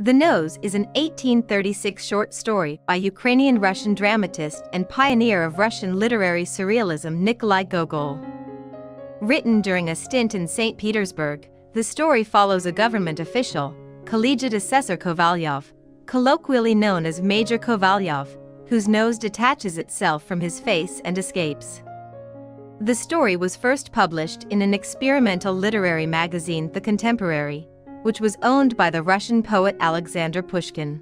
The Nose is an 1836 short story by Ukrainian-Russian dramatist and pioneer of Russian literary surrealism Nikolai Gogol. Written during a stint in St. Petersburg, the story follows a government official, collegiate assessor Kovalyov, colloquially known as Major Kovalyov, whose nose detaches itself from his face and escapes. The story was first published in an experimental literary magazine, The Contemporary, which was owned by the Russian poet Alexander Pushkin.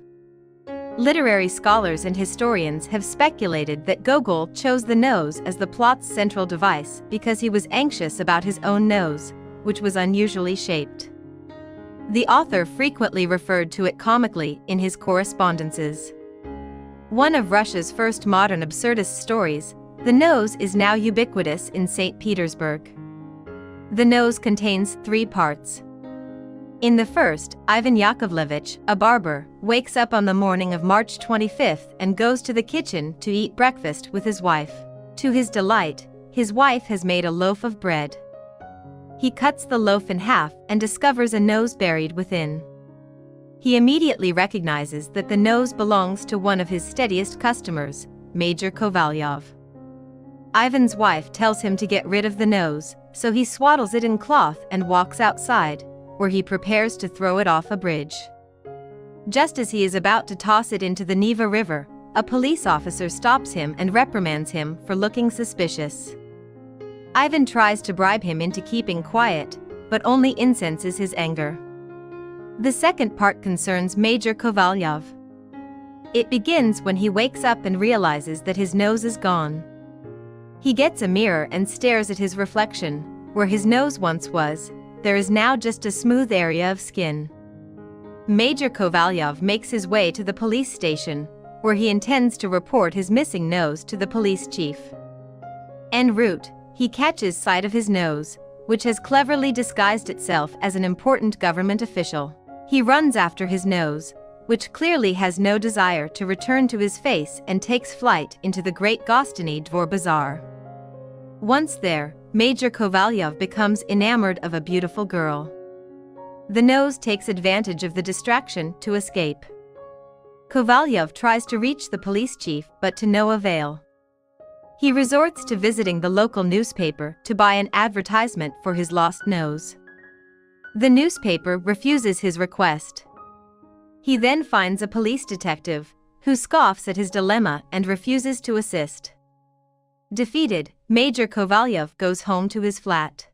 Literary scholars and historians have speculated that Gogol chose the nose as the plot's central device because he was anxious about his own nose, which was unusually shaped. The author frequently referred to it comically in his correspondences. One of Russia's first modern absurdist stories, The Nose is now ubiquitous in St. Petersburg. The Nose contains 3 parts. In the first, Ivan Yakovlevich, a barber, wakes up on the morning of March 25th and goes to the kitchen to eat breakfast with his wife. To his delight, his wife has made a loaf of bread. He cuts the loaf in half and discovers a nose buried within. He immediately recognizes that the nose belongs to one of his steadiest customers, Major Kovalyov. Ivan's wife tells him to get rid of the nose, so he swaddles it in cloth and walks outside, where he prepares to throw it off a bridge. Just as he is about to toss it into the Neva River, a police officer stops him and reprimands him for looking suspicious. Ivan tries to bribe him into keeping quiet, but only incenses his anger. The second part concerns Major Kovalyov. It begins when he wakes up and realizes that his nose is gone. He gets a mirror and stares at his reflection. Where his nose once was, there is now just a smooth area of skin. Major Kovalyov makes his way to the police station, where he intends to report his missing nose to the police chief. En route, he catches sight of his nose, which has cleverly disguised itself as an important government official. He runs after his nose, which clearly has no desire to return to his face, and takes flight into the Great Gostiny Dvor Bazaar. Once there, Major Kovalyov becomes enamored of a beautiful girl. The nose takes advantage of the distraction to escape. Kovalyov tries to reach the police chief, but to no avail. He resorts to visiting the local newspaper to buy an advertisement for his lost nose. The newspaper refuses his request. He then finds a police detective, who scoffs at his dilemma and refuses to assist. Defeated, Major Kovalyov goes home to his flat.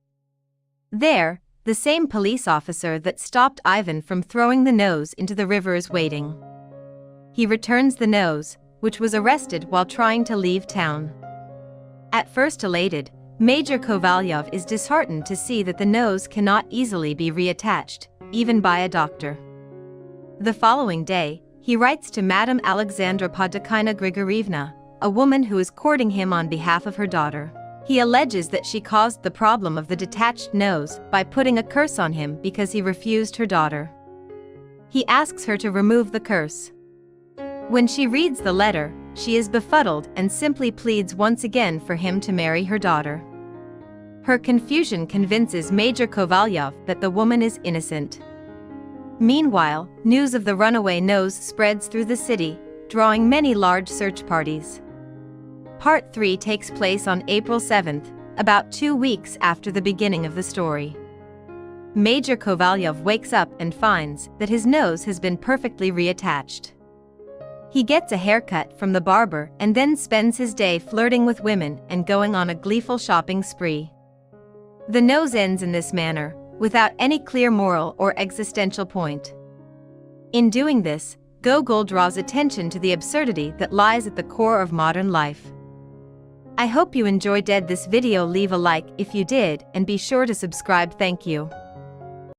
There, the same police officer that stopped Ivan from throwing the nose into the river is waiting. He returns the nose, which was arrested while trying to leave town. At first elated, Major Kovalyov is disheartened to see that the nose cannot easily be reattached, even by a doctor. The following day, he writes to Madame Alexandra Pushkin Grigorievna, a woman who is courting him on behalf of her daughter. He alleges that she caused the problem of the detached nose by putting a curse on him because he refused her daughter. He asks her to remove the curse. When she reads the letter, she is befuddled and simply pleads once again for him to marry her daughter. Her confusion convinces Major Kovalyov that the woman is innocent. Meanwhile, news of the runaway nose spreads through the city, drawing many large search parties. Part 3 takes place on April 7th, about 2 weeks after the beginning of the story. Major Kovalyov wakes up and finds that his nose has been perfectly reattached. He gets a haircut from the barber and then spends his day flirting with women and going on a gleeful shopping spree. The nose ends in this manner, without any clear moral or existential point. In doing this, Gogol draws attention to the absurdity that lies at the core of modern life. I hope you enjoyed this video. Leave a like if you did, and be sure to subscribe. Thank you.